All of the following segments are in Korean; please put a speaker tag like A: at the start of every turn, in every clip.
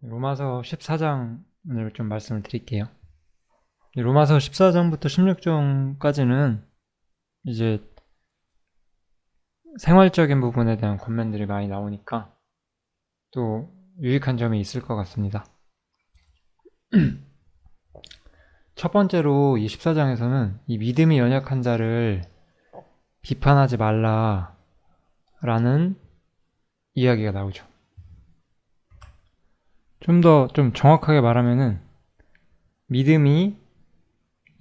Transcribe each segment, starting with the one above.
A: 로마서 14장을 좀 말씀을 드릴게요. 로마서 14장부터 16장까지는 이제 생활적인 부분에 대한 권면들이 많이 나오니까 또 유익한 점이 있을 것 같습니다. 첫 번째로 이 14장에서는 이 믿음이 연약한 자를 비판하지 말라라는 이야기가 나오죠. 좀 정확하게 말하면은 믿음이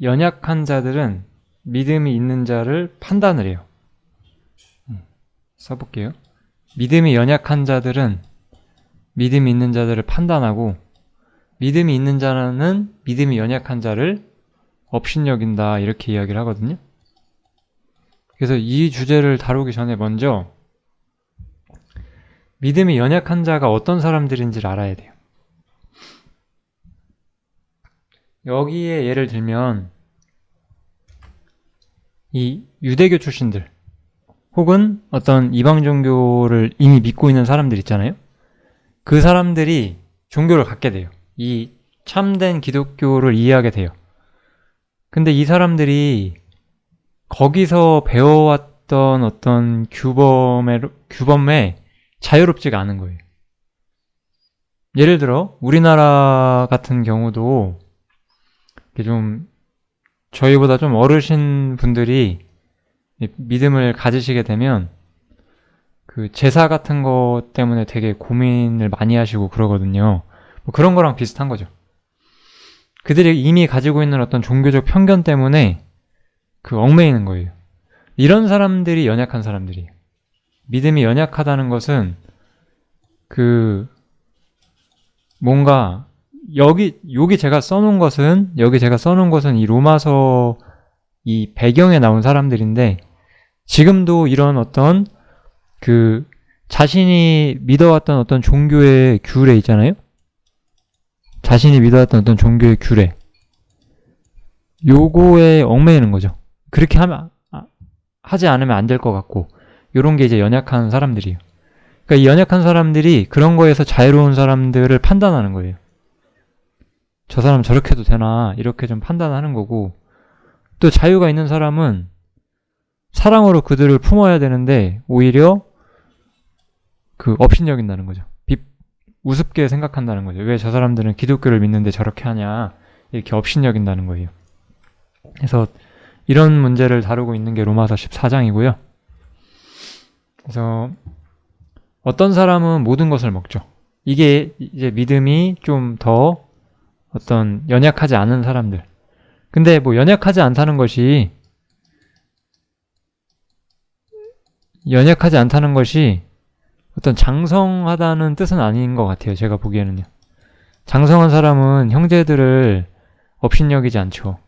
A: 연약한 자들은 믿음이 있는 자를 판단을 해요. 써볼게요. 믿음이 연약한 자들은 믿음이 있는 자들을 판단하고 믿음이 있는 자는 믿음이 연약한 자를 업신여긴다 이렇게 이야기를 하거든요. 그래서 이 주제를 다루기 전에 먼저 믿음이 연약한 자가 어떤 사람들인지를 알아야 돼요. 여기에 예를 들면 이 유대교 출신들 혹은 어떤 이방 종교를 이미 믿고 있는 사람들 있잖아요. 그 사람들이 종교를 갖게 돼요. 이 참된 기독교를 이해하게 돼요. 근데 이 사람들이 거기서 배워왔던 어떤 규범에 자유롭지가 않은 거예요. 예를 들어 우리나라 같은 경우도 좀 저희보다 좀 어르신 분들이 믿음을 가지시게 되면 그 제사 같은 것 때문에 되게 고민을 많이 하시고 그러거든요. 뭐 그런 거랑 비슷한 거죠. 그들이 이미 가지고 있는 어떤 종교적 편견 때문에 그 얽매이는 거예요. 이런 사람들이 연약한 사람들이에요. 믿음이 연약하다는 것은 그 뭔가 여기 제가 써놓은 것은 이 로마서 이 배경에 나온 사람들인데 지금도 이런 어떤 그 자신이 믿어왔던 어떤 종교의 규례 있잖아요. 자신이 믿어왔던 어떤 종교의 규례 요거에 얽매이는 거죠. 그렇게 하지 않으면 안 될 것 같고 요런 게 이제 연약한 사람들이에요. 그러니까 이 연약한 사람들이 그런 거에서 자유로운 사람들을 판단하는 거예요. 저 사람 저렇게 해도 되나 이렇게 좀 판단하는 거고 또 자유가 있는 사람은 사랑으로 그들을 품어야 되는데 오히려 그 업신여긴다는 거죠. 우습게 생각한다는 거죠. 왜 저 사람들은 기독교를 믿는데 저렇게 하냐 이렇게 업신여긴다는 거예요. 그래서 이런 문제를 다루고 있는 게 로마서 14장이고요. 그래서 어떤 사람은 모든 것을 먹죠. 이게 이제 믿음이 좀 더 어떤 연약하지 않은 사람들. 근데 뭐 연약하지 않다는 것이 어떤 장성하다는 뜻은 아닌 것 같아요. 제가 보기에는요. 장성한 사람은 형제들을 업신여기지 않죠.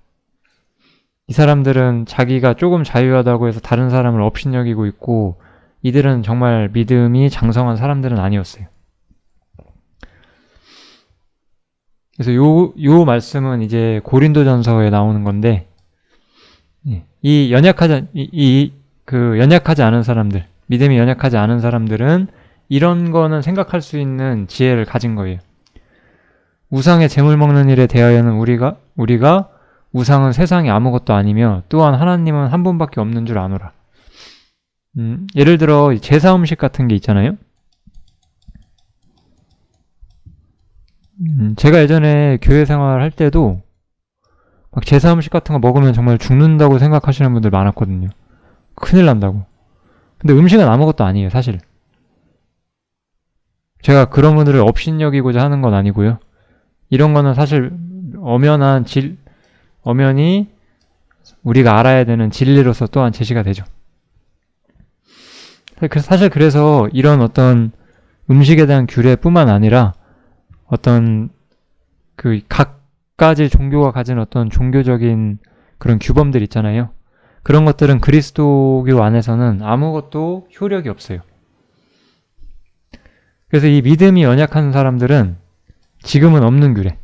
A: 이 사람들은 자기가 조금 자유하다고 해서 다른 사람을 업신여기고 있고 이들은 정말 믿음이 장성한 사람들은 아니었어요. 그래서 요 말씀은 이제 고린도전서에 나오는 건데 이 연약하지 않은 사람들, 믿음이 연약하지 않은 사람들은 이런 거는 생각할 수 있는 지혜를 가진 거예요. 우상의 재물 먹는 일에 대하여는 우리가 우상은 세상에 아무것도 아니며 또한 하나님은 한 분밖에 없는 줄 아노라. 예를 들어 제사 음식 같은 게 있잖아요. 제가 예전에 교회 생활할 때도 막 제사 음식 같은 거 먹으면 정말 죽는다고 생각하시는 분들 많았거든요. 큰일 난다고. 근데 음식은 아무것도 아니에요, 사실. 제가 그런 분들을 업신여기고자 하는 건 아니고요. 이런 거는 사실 엄연히 우리가 알아야 되는 진리로서 또한 제시가 되죠. 그래서 이런 어떤 음식에 대한 규례뿐만 아니라 어떤 그 각가지 종교가 가진 어떤 종교적인 그런 규범들 있잖아요. 그런 것들은 그리스도교 안에서는 아무것도 효력이 없어요. 그래서 이 믿음이 연약한 사람들은 지금은 없는 규례.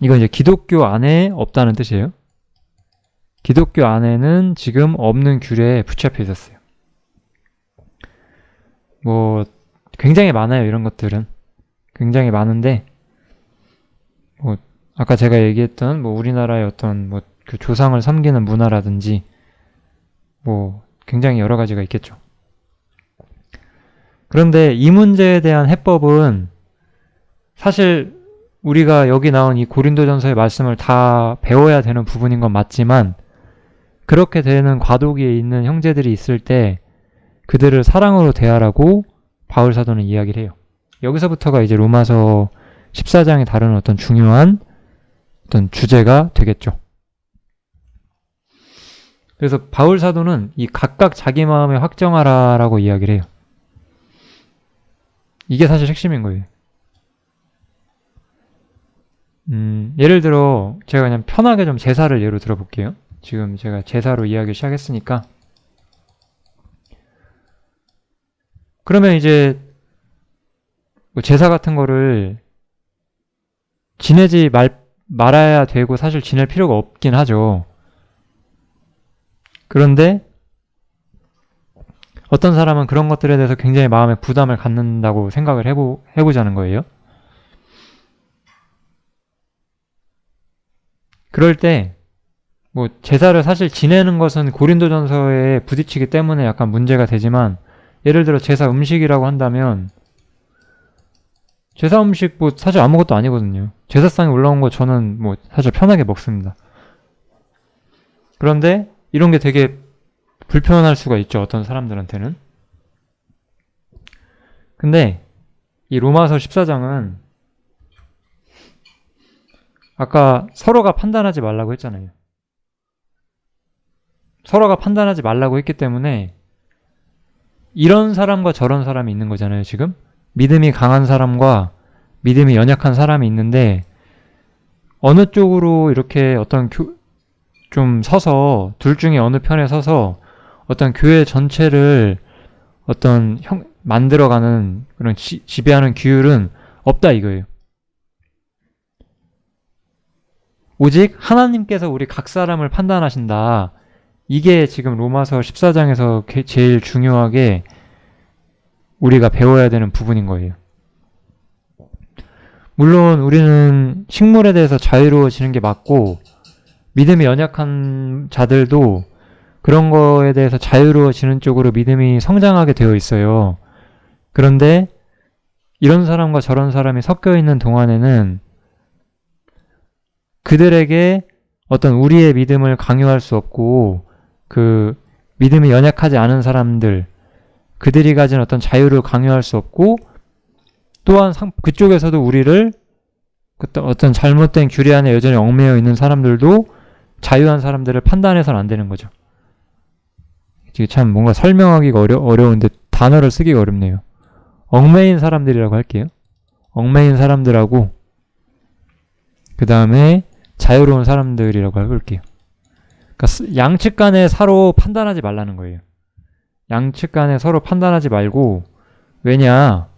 A: 이건 이제 기독교 안에 없다는 뜻이에요. 기독교 안에는 지금 없는 규례에 붙잡혀 있었어요. 뭐 굉장히 많아요, 이런 것들은. 굉장히 많은데, 뭐 아까 제가 얘기했던 뭐 우리나라의 어떤 뭐 그 조상을 섬기는 문화라든지 뭐 굉장히 여러 가지가 있겠죠. 그런데 이 문제에 대한 해법은 사실 우리가 여기 나온 이 고린도전서의 말씀을 다 배워야 되는 부분인 건 맞지만, 그렇게 되는 과도기에 있는 형제들이 있을 때 그들을 사랑으로 대하라고 바울 사도는 이야기를 해요. 여기서부터가 이제 로마서 14장이 다루는 어떤 중요한 어떤 주제가 되겠죠. 그래서 바울 사도는 이 각각 자기 마음에 확정하라라고 이야기를 해요. 이게 사실 핵심인 거예요. 예를 들어 제가 그냥 편하게 좀 제사를 예로 들어볼게요. 지금 제가 제사로 이야기 시작했으니까. 그러면 이제 뭐 제사 같은 거를 지내지 말아야 되고 사실 지낼 필요가 없긴 하죠. 그런데 어떤 사람은 그런 것들에 대해서 굉장히 마음에 부담을 갖는다고 생각을 해보자는 거예요. 그럴 때 뭐 제사를 사실 지내는 것은 고린도전서에 부딪히기 때문에 약간 문제가 되지만, 예를 들어 제사 음식이라고 한다면 제사 음식 뭐 사실 아무것도 아니거든요. 제사상에 올라온 거 저는 뭐 사실 편하게 먹습니다. 그런데 이런 게 되게 불편할 수가 있죠, 어떤 사람들한테는. 근데 이 로마서 14장은 아까 서로가 판단하지 말라고 했잖아요. 서로가 판단하지 말라고 했기 때문에 이런 사람과 저런 사람이 있는 거잖아요, 지금. 믿음이 강한 사람과 믿음이 연약한 사람이 있는데, 어느 쪽으로 이렇게 어떤 좀 서서, 둘 중에 어느 편에 서서 어떤 교회 전체를 어떤 만들어가는 그런 지배하는 규율은 없다 이거예요. 오직 하나님께서 우리 각 사람을 판단하신다. 이게 지금 로마서 14장에서 제일 중요하게 우리가 배워야 되는 부분인 거예요. 물론 우리는 식물에 대해서 자유로워지는 게 맞고, 믿음이 연약한 자들도 그런 거에 대해서 자유로워지는 쪽으로 믿음이 성장하게 되어 있어요. 그런데 이런 사람과 저런 사람이 섞여 있는 동안에는 그들에게 어떤 우리의 믿음을 강요할 수 없고, 그 믿음이 연약하지 않은 사람들, 그들이 가진 어떤 자유를 강요할 수 없고, 또한 그쪽에서도 우리를 어떤 잘못된 규례 안에 여전히 얽매여 있는 사람들도 자유한 사람들을 판단해서는 안 되는 거죠. 이게 참 뭔가 설명하기가 어려운데 단어를 쓰기가 어렵네요. 얽매인 사람들이라고 할게요. 얽매인 사람들하고 그 다음에 자유로운 사람들이라고 해볼게요. 그러니까 양측 간에 서로 판단하지 말라는 거예요. 양측 간에 서로 판단하지 말고, 왜냐?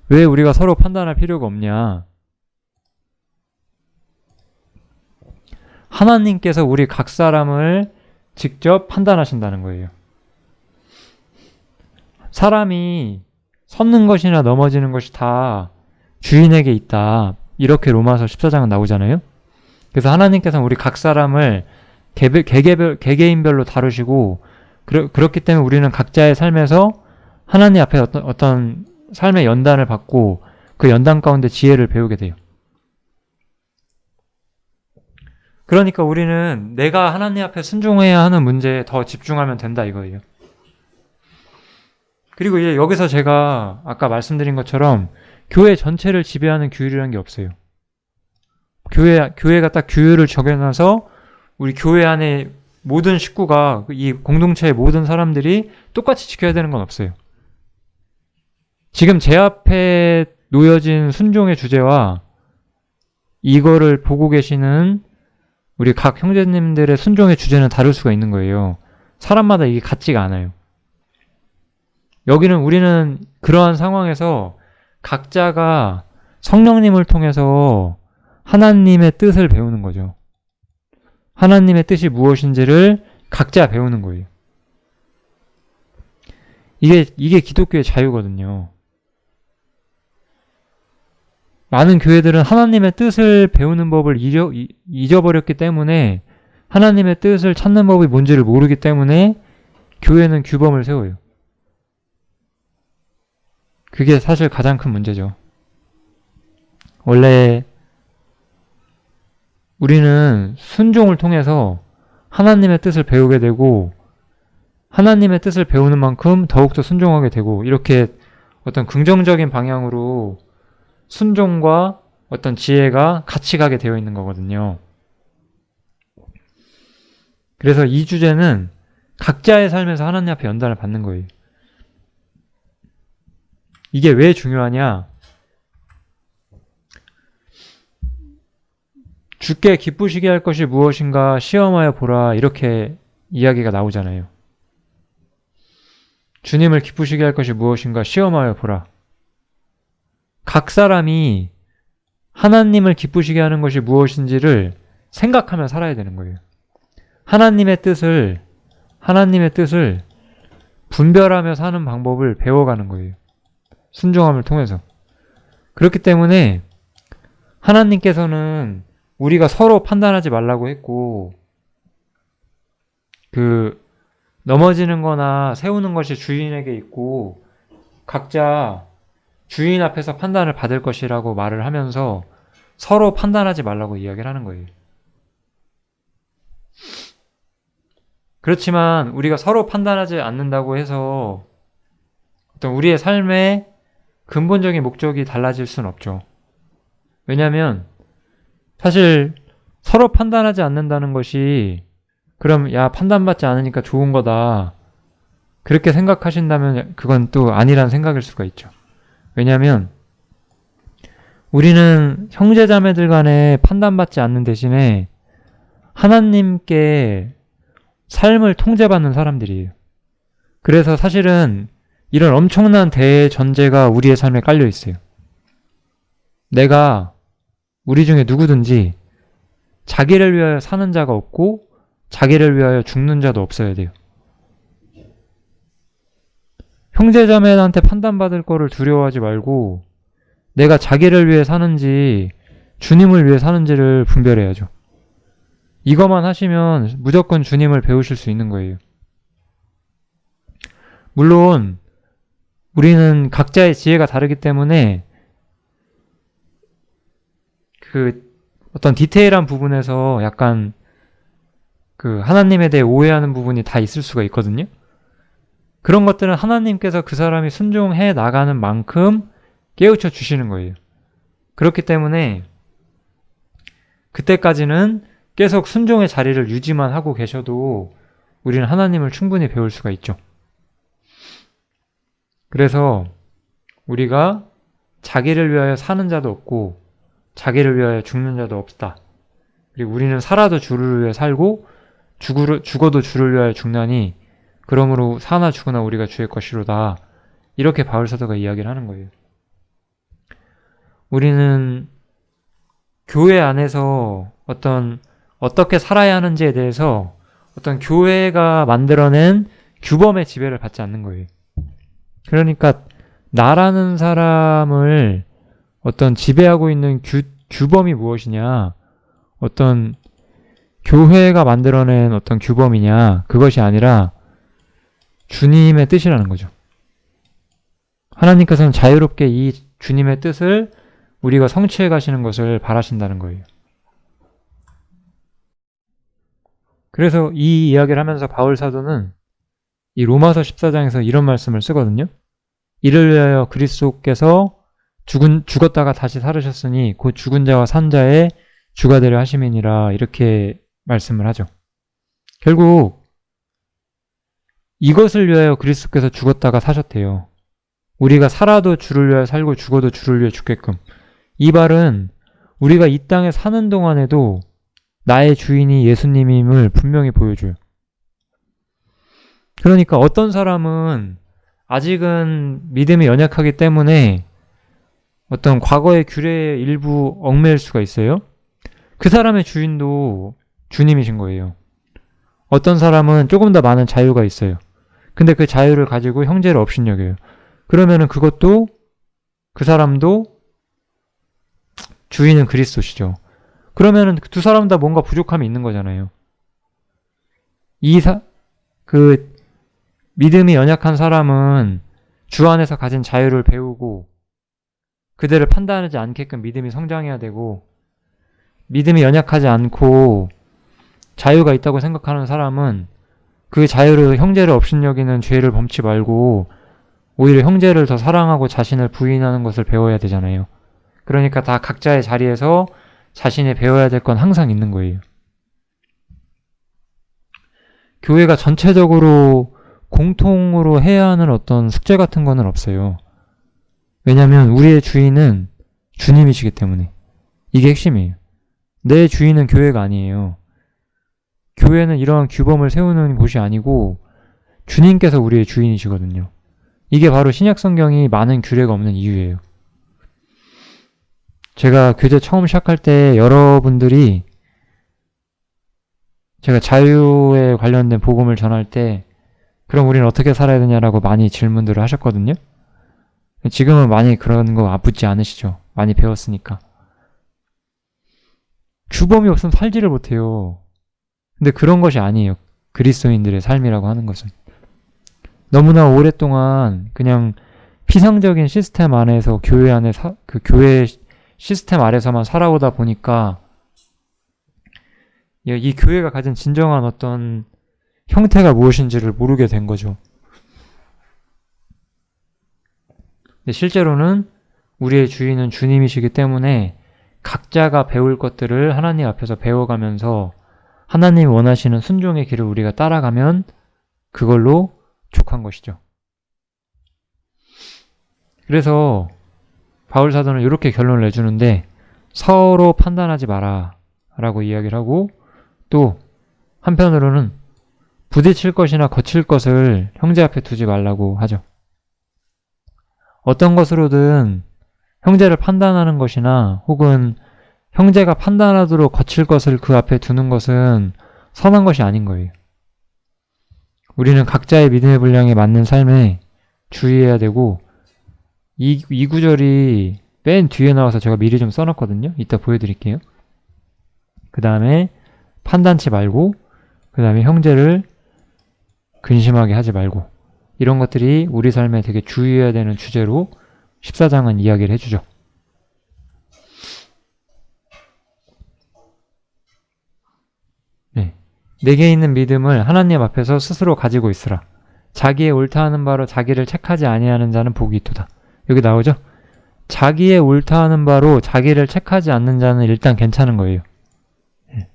A: 왜 우리가 서로 판단할 필요가 없냐? 하나님께서 우리 각 사람을 직접 판단하신다는 거예요. 사람이 섰는 것이나 넘어지는 것이 다 주인에게 있다. 이렇게 로마서 14장은 나오잖아요. 그래서 하나님께서는 우리 각 사람을 개개인별로 다루시고, 그렇기 때문에 우리는 각자의 삶에서 하나님 앞에 어떤 삶의 연단을 받고 그 연단 가운데 지혜를 배우게 돼요. 그러니까 우리는 내가 하나님 앞에 순종해야 하는 문제에 더 집중하면 된다 이거예요. 그리고 이제 여기서 제가 아까 말씀드린 것처럼 교회 전체를 지배하는 규율이라는 게 없어요. 교회가 딱 규율을 정해놔서 우리 교회 안에 모든 식구가, 이 공동체의 모든 사람들이 똑같이 지켜야 되는 건 없어요. 지금 제 앞에 놓여진 순종의 주제와 이거를 보고 계시는 우리 각 형제님들의 순종의 주제는 다를 수가 있는 거예요. 사람마다 이게 같지가 않아요. 우리는 그러한 상황에서 각자가 성령님을 통해서 하나님의 뜻을 배우는 거죠. 하나님의 뜻이 무엇인지를 각자 배우는 거예요. 이게 기독교의 자유거든요. 많은 교회들은 하나님의 뜻을 배우는 법을 잊어버렸기 때문에 하나님의 뜻을 찾는 법이 뭔지를 모르기 때문에 교회는 규범을 세워요. 그게 사실 가장 큰 문제죠. 원래 우리는 순종을 통해서 하나님의 뜻을 배우게 되고 하나님의 뜻을 배우는 만큼 더욱더 순종하게 되고 이렇게 어떤 긍정적인 방향으로 순종과 어떤 지혜가 같이 가게 되어 있는 거거든요. 그래서 이 주제는 각자의 삶에서 하나님 앞에 연단을 받는 거예요. 이게 왜 중요하냐? 주께 기쁘시게 할 것이 무엇인가 시험하여 보라 이렇게 이야기가 나오잖아요. 주님을 기쁘시게 할 것이 무엇인가 시험하여 보라. 각 사람이 하나님을 기쁘시게 하는 것이 무엇인지를 생각하며 살아야 되는 거예요. 하나님의 뜻을 분별하며 사는 방법을 배워가는 거예요. 순종함을 통해서. 그렇기 때문에 하나님께서는 우리가 서로 판단하지 말라고 했고 넘어지는 거나 세우는 것이 주인에게 있고 각자 주인 앞에서 판단을 받을 것이라고 말을 하면서 서로 판단하지 말라고 이야기를 하는 거예요. 그렇지만 우리가 서로 판단하지 않는다고 해서 어떤 우리의 삶의 근본적인 목적이 달라질 수는 없죠. 왜냐하면 사실 서로 판단하지 않는다는 것이 그럼 판단받지 않으니까 좋은 거다. 그렇게 생각하신다면 그건 또 아니란 생각일 수가 있죠. 왜냐하면 우리는 형제자매들 간에 판단받지 않는 대신에 하나님께 삶을 통제받는 사람들이에요. 그래서 사실은 이런 엄청난 대전제가 우리의 삶에 깔려 있어요. 우리 중에 누구든지 자기를 위하여 사는 자가 없고 자기를 위하여 죽는 자도 없어야 돼요. 형제자매한테 판단받을 거를 두려워하지 말고 내가 자기를 위해 사는지 주님을 위해 사는지를 분별해야죠. 이것만 하시면 무조건 주님을 배우실 수 있는 거예요. 물론 우리는 각자의 지혜가 다르기 때문에 어떤 디테일한 부분에서 약간 하나님에 대해 오해하는 부분이 다 있을 수가 있거든요. 그런 것들은 하나님께서 그 사람이 순종해 나가는 만큼 깨우쳐 주시는 거예요. 그렇기 때문에 그때까지는 계속 순종의 자리를 유지만 하고 계셔도 우리는 하나님을 충분히 배울 수가 있죠. 그래서 우리가 자기를 위하여 사는 자도 없고 자기를 위하여 죽는 자도 없다. 그리고 우리는 살아도 주를 위해 살고 죽어도 주를 위하여 죽나니 그러므로 사나 죽으나 우리가 주의 것이로다. 이렇게 바울 사도가 이야기를 하는 거예요. 우리는 교회 안에서 어떻게 살아야 하는지에 대해서 어떤 교회가 만들어낸 규범의 지배를 받지 않는 거예요. 그러니까 나라는 사람을 어떤 지배하고 있는 규범이 무엇이냐, 어떤 교회가 만들어낸 어떤 규범이냐, 그것이 아니라 주님의 뜻이라는 거죠. 하나님께서는 자유롭게 이 주님의 뜻을 우리가 성취해 가시는 것을 바라신다는 거예요. 그래서 이 이야기를 하면서 바울 사도는 이 로마서 14장에서 이런 말씀을 쓰거든요. 이를 위하여 그리스도께서 죽었다가 다시 살으셨으니 곧 죽은 자와 산 자의 주가 되려 하심이니라, 이렇게 말씀을 하죠. 결국 이것을 위하여 그리스도께서 죽었다가 사셨대요. 우리가 살아도 주를 위하여 살고 죽어도 주를 위해 죽게끔. 이 말은 우리가 이 땅에 사는 동안에도 나의 주인이 예수님임을 분명히 보여줘요. 그러니까 어떤 사람은 아직은 믿음이 연약하기 때문에 어떤 과거의 규례의 일부 얽매일 수가 있어요. 그 사람의 주인도 주님이신 거예요. 어떤 사람은 조금 더 많은 자유가 있어요. 근데 그 자유를 가지고 형제를 업신여겨요. 그러면은 그것도 그 사람도 주인은 그리스도시죠. 그러면은 두 사람 다 뭔가 부족함이 있는 거잖아요. 그 믿음이 연약한 사람은 주 안에서 가진 자유를 배우고 그들을 판단하지 않게끔 믿음이 성장해야 되고, 믿음이 연약하지 않고 자유가 있다고 생각하는 사람은 그 자유를 형제를 업신여기는 죄를 범치 말고 오히려 형제를 더 사랑하고 자신을 부인하는 것을 배워야 되잖아요. 그러니까 다 각자의 자리에서 자신이 배워야 될 건 항상 있는 거예요. 교회가 전체적으로 공통으로 해야 하는 어떤 숙제 같은 거는 없어요. 왜냐하면 우리의 주인은 주님이시기 때문에. 이게 핵심이에요. 내 주인은 교회가 아니에요. 교회는 이러한 규범을 세우는 곳이 아니고 주님께서 우리의 주인이시거든요. 이게 바로 신약 성경이 많은 규례가 없는 이유예요. 제가 교제 처음 시작할 때 여러분들이 제가 자유에 관련된 복음을 전할 때 그럼 우리는 어떻게 살아야 되냐라고 많이 질문들을 하셨거든요. 지금은 많이 그런 거 아프지 않으시죠? 많이 배웠으니까. 규범이 없으면 살지를 못해요. 근데 그런 것이 아니에요. 그리스도인들의 삶이라고 하는 것은. 너무나 오랫동안 그냥 피상적인 시스템 안에서 교회 안에 그 교회 시스템 아래서만 살아오다 보니까 이 교회가 가진 진정한 어떤 형태가 무엇인지를 모르게 된 거죠. 근데 실제로는 우리의 주인은 주님이시기 때문에 각자가 배울 것들을 하나님 앞에서 배워가면서 하나님이 원하시는 순종의 길을 우리가 따라가면 그걸로 족한 것이죠. 그래서 바울 사도는 이렇게 결론을 내주는데 서로 판단하지 마라 라고 이야기를 하고, 또 한편으로는 부딪힐 것이나 거칠 것을 형제 앞에 두지 말라고 하죠. 어떤 것으로든 형제를 판단하는 것이나 혹은 형제가 판단하도록 거칠 것을 그 앞에 두는 것은 선한 것이 아닌 거예요. 우리는 각자의 믿음의 분량에 맞는 삶에 주의해야 되고, 이 구절이 맨 뒤에 나와서 제가 미리 좀 써놨거든요. 이따 보여드릴게요. 그 다음에 판단치 말고, 그 다음에 형제를 근심하게 하지 말고, 이런 것들이 우리 삶에 되게 주의해야 되는 주제로 14장은 이야기를 해주죠. 네. 내게 있는 믿음을 하나님 앞에서 스스로 가지고 있으라. 자기의 옳다 하는 바로 자기를 책하지 아니하는 자는 복이 있도다. 여기 나오죠? 자기의 옳다 하는 바로 자기를 책하지 않는 자는 일단 괜찮은 거예요. 네.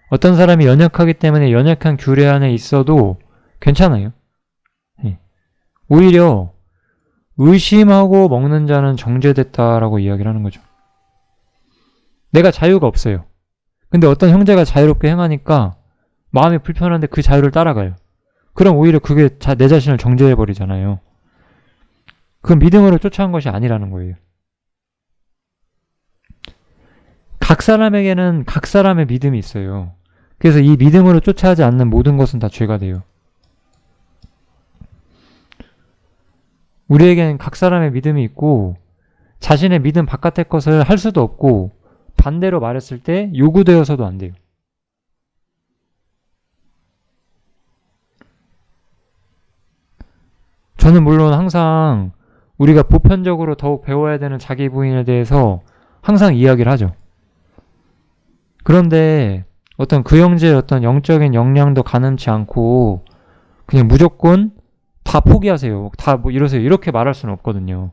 A: 어떤 사람이 연약하기 때문에 연약한 규례 안에 있어도 괜찮아요. 네. 오히려 의심하고 먹는 자는 정죄됐다라고 이야기를 하는 거죠. 내가 자유가 없어요. 근데 어떤 형제가 자유롭게 행하니까 마음이 불편한데 그 자유를 따라가요. 그럼 오히려 그게 내 자신을 정죄해버리잖아요. 그건 믿음으로 쫓아온 것이 아니라는 거예요. 각 사람에게는 각 사람의 믿음이 있어요. 그래서 이 믿음으로 쫓아하지 않는 모든 것은 다 죄가 돼요. 우리에게는 각 사람의 믿음이 있고 자신의 믿음 바깥의 것을 할 수도 없고, 반대로 말했을 때 요구되어서도 안 돼요. 저는 물론 항상 우리가 보편적으로 더욱 배워야 되는 자기 부인에 대해서 항상 이야기를 하죠. 그런데 어떤 그 형제의 어떤 영적인 역량도 가늠치 않고 그냥 무조건 다 포기하세요. 다 뭐 이러세요. 이렇게 말할 수는 없거든요.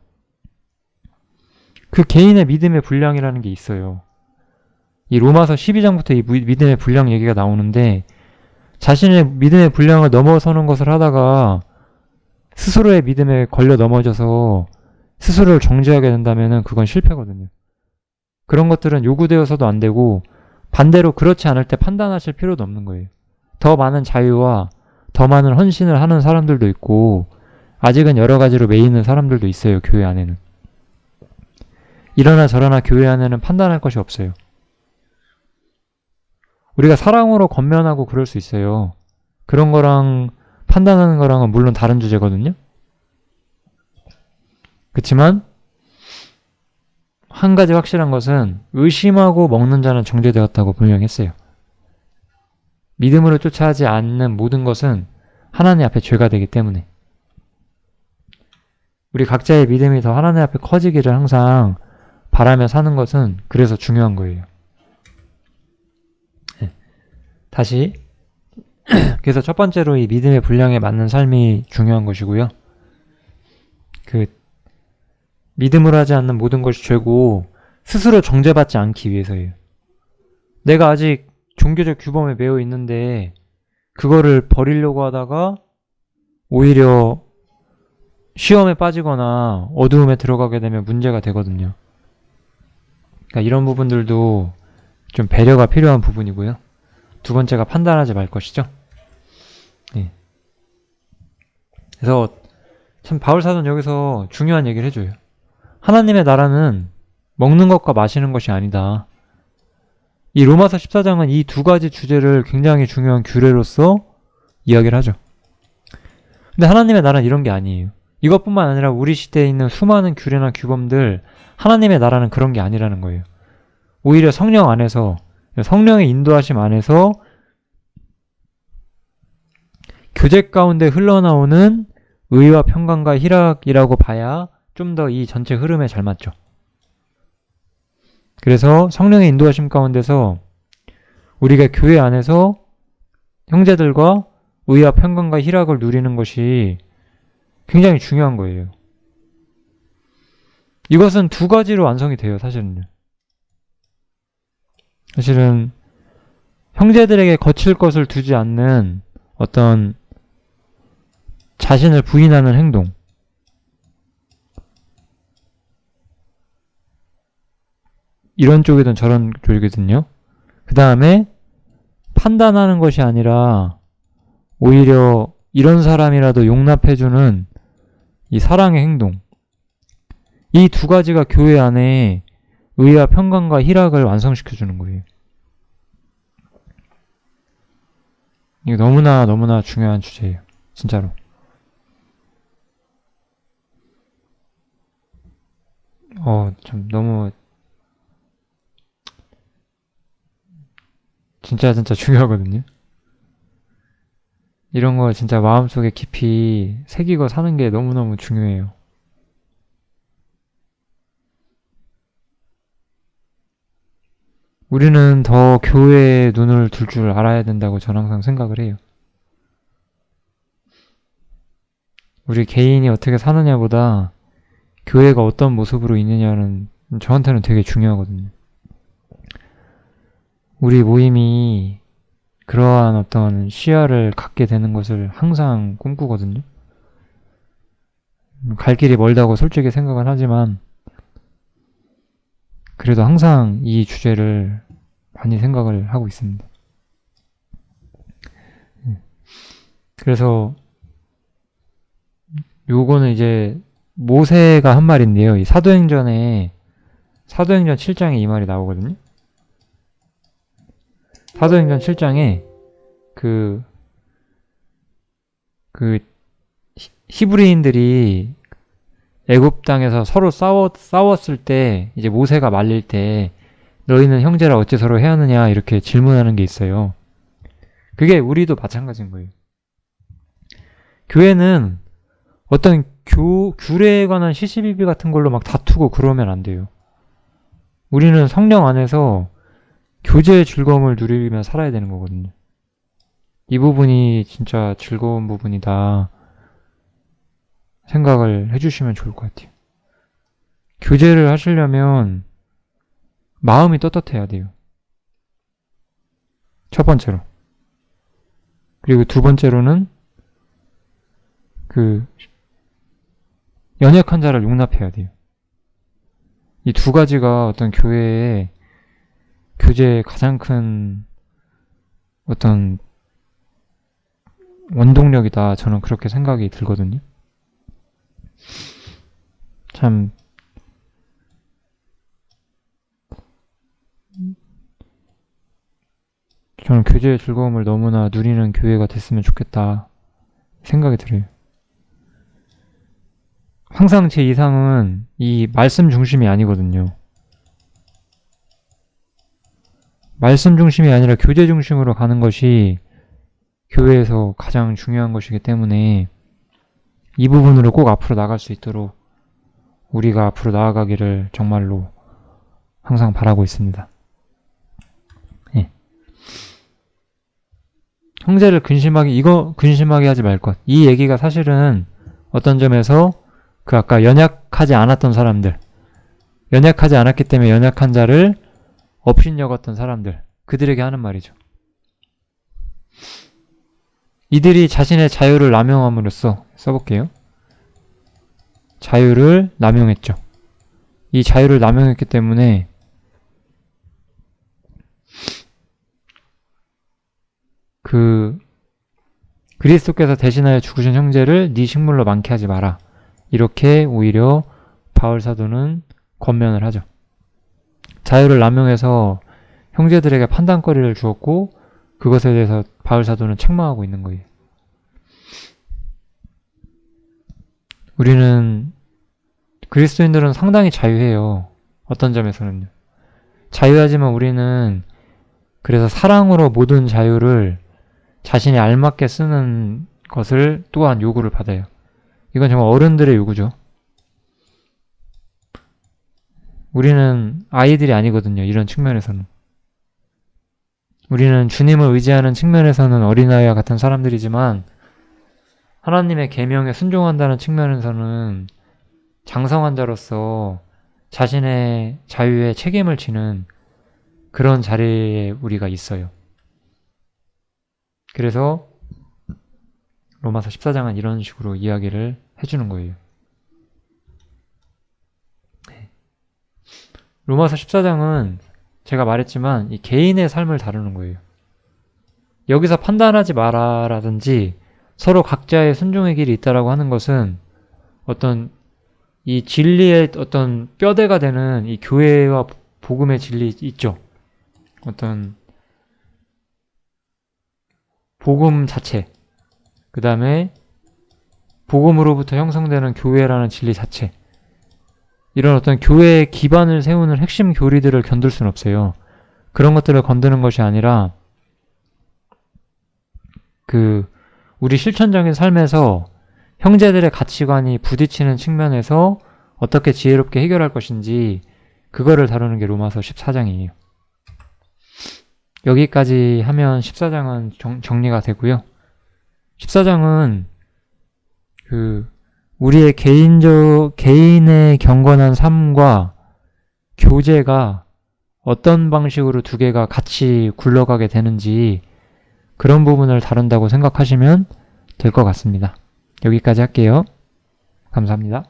A: 그 개인의 믿음의 분량이라는 게 있어요. 이 로마서 12장부터 이 믿음의 분량 얘기가 나오는데, 자신의 믿음의 분량을 넘어서는 것을 하다가 스스로의 믿음에 걸려 넘어져서 스스로를 정죄하게 된다면 그건 실패거든요. 그런 것들은 요구되어서도 안 되고, 반대로 그렇지 않을 때 판단하실 필요도 없는 거예요. 더 많은 자유와 더 많은 헌신을 하는 사람들도 있고, 아직은 여러 가지로 매이는 사람들도 있어요. 교회 안에는. 이러나 저러나 교회 안에는 판단할 것이 없어요. 우리가 사랑으로 권면하고 그럴 수 있어요. 그런 거랑 판단하는 거랑은 물론 다른 주제거든요. 그렇지만 한 가지 확실한 것은 의심하고 먹는 자는 정죄되었다고 분명히 했어요. 믿음으로 쫓아하지 않는 모든 것은 하나님 앞에 죄가 되기 때문에 우리 각자의 믿음이 더 하나님 앞에 커지기를 항상 바라며 사는 것은 그래서 중요한 거예요. 네. 다시 그래서 첫 번째로 이 믿음의 분량에 맞는 삶이 중요한 것이고요. 믿음으로 하지 않는 모든 것이 죄고 스스로 정죄받지 않기 위해서예요. 내가 아직 종교적 규범에 매여 있는데 그거를 버리려고 하다가 오히려 시험에 빠지거나 어두움에 들어가게 되면 문제가 되거든요. 그러니까 이런 부분들도 좀 배려가 필요한 부분이고요. 두 번째가 판단하지 말 것이죠. 네. 그래서 참 바울사도는 여기서 중요한 얘기를 해줘요. 하나님의 나라는 먹는 것과 마시는 것이 아니다. 이 로마서 14장은 이 두 가지 주제를 굉장히 중요한 규례로서 이야기를 하죠. 근데 하나님의 나라는 이런 게 아니에요. 이것뿐만 아니라 우리 시대에 있는 수많은 규례나 규범들, 하나님의 나라는 그런 게 아니라는 거예요. 오히려 성령 안에서, 성령의 인도하심 안에서 교제 가운데 흘러나오는 의와 평강과 희락이라고 봐야 좀 더 이 전체 흐름에 잘 맞죠. 그래서 성령의 인도하심 가운데서 우리가 교회 안에서 형제들과 의와 평강과 희락을 누리는 것이 굉장히 중요한 거예요. 이것은 두 가지로 완성이 돼요, 사실은요. 사실은 형제들에게 거칠 것을 두지 않는 어떤 자신을 부인하는 행동, 이런 쪽이든 저런 쪽이거든요. 그 다음에 판단하는 것이 아니라 오히려 이런 사람이라도 용납해주는 이 사랑의 행동, 이 두 가지가 교회 안에 의와 평강과 희락을 완성시켜주는 거예요. 이거 너무나 중요한 주제예요. 진짜로. 참 너무 진짜 중요하거든요. 이런 거 진짜 마음속에 깊이 새기고 사는 게 너무너무 중요해요. 우리는 더 교회에 눈을 둘 줄 알아야 된다고 저는 항상 생각을 해요. 우리 개인이 어떻게 사느냐보다 교회가 어떤 모습으로 있느냐는 저한테는 되게 중요하거든요. 우리 모임이 그러한 어떤 시야를 갖게 되는 것을 항상 꿈꾸거든요. 갈 길이 멀다고 솔직히 생각은 하지만 그래도 항상 이 주제를 많이 생각을 하고 있습니다. 그래서 요거는 이제 모세가 한 말인데요. 이 사도행전 7장에 이 말이 나오거든요. 사도행전 7장에 그 히브리인들이 애굽 땅에서 서로 싸웠을 때 이제 모세가 말릴 때 너희는 형제라 어찌 서로 해하느냐 이렇게 질문하는 게 있어요. 그게 우리도 마찬가지인 거예요. 교회는 어떤 규례에 관한 시시비비 같은 걸로 막 다투고 그러면 안 돼요. 우리는 성령 안에서 교제의 즐거움을 누리며 살아야 되는 거거든요. 이 부분이 진짜 즐거운 부분이다 생각을 해주시면 좋을 것 같아요. 교제를 하시려면 마음이 떳떳해야 돼요. 첫 번째로. 그리고 두 번째로는 연약한 자를 용납해야 돼요. 이 두 가지가 어떤 교회의 교제의 가장 큰 어떤 원동력이다. 저는 그렇게 생각이 들거든요. 참 저는 교제의 즐거움을 너무나 누리는 교회가 됐으면 좋겠다 생각이 들어요. 항상 제 이상은 이 말씀 중심이 아니거든요. 말씀 중심이 아니라 교제 중심으로 가는 것이 교회에서 가장 중요한 것이기 때문에 이 부분으로 꼭 앞으로 나갈 수 있도록 우리가 앞으로 나아가기를 정말로 항상 바라고 있습니다. 예. 형제를 근심하게 하지 말 것. 이 얘기가 사실은 어떤 점에서 그 아까 연약하지 않았던 사람들, 연약하지 않았기 때문에 연약한 자를 업신여겼던 사람들, 그들에게 하는 말이죠. 이들이 자신의 자유를 남용함으로써, 써볼게요. 자유를 남용했죠. 이 자유를 남용했기 때문에 그리스도께서 대신하여 죽으신 형제를 네 식물로 많게 하지 마라. 이렇게 오히려 바울 사도는 권면을 하죠. 자유를 남용해서 형제들에게 판단거리를 주었고 그것에 대해서 바울 사도는 책망하고 있는 거예요. 그리스도인들은 상당히 자유해요. 어떤 점에서는요. 자유하지만 우리는 그래서 사랑으로 모든 자유를 자신이 알맞게 쓰는 것을 또한 요구를 받아요. 이건 정말 어른들의 요구죠. 우리는 아이들이 아니거든요. 이런 측면에서는. 우리는 주님을 의지하는 측면에서는 어린아이와 같은 사람들이지만 하나님의 계명에 순종한다는 측면에서는 장성한 자로서 자신의 자유에 책임을 지는 그런 자리에 우리가 있어요. 그래서 로마서 14장은 이런 식으로 이야기를 해주는 거예요. 로마서 14장은 제가 말했지만 이 개인의 삶을 다루는 거예요. 여기서 판단하지 마라라든지 서로 각자의 순종의 길이 있다라고 하는 것은 어떤 이 진리의 어떤 뼈대가 되는 이 교회와 복음의 진리 있죠. 어떤 복음 자체, 그 다음에 복음으로부터 형성되는 교회라는 진리 자체, 이런 어떤 교회의 기반을 세우는 핵심 교리들을 건들 수는 없어요. 그런 것들을 건드는 것이 아니라 우리 실천적인 삶에서 형제들의 가치관이 부딪히는 측면에서 어떻게 지혜롭게 해결할 것인지 그거를 다루는 게 로마서 14장이에요. 여기까지 하면 14장은 정리가 되고요. 14장은 우리의 개인의 경건한 삶과 교제가 어떤 방식으로 두 개가 같이 굴러가게 되는지 그런 부분을 다룬다고 생각하시면 될 것 같습니다. 여기까지 할게요. 감사합니다.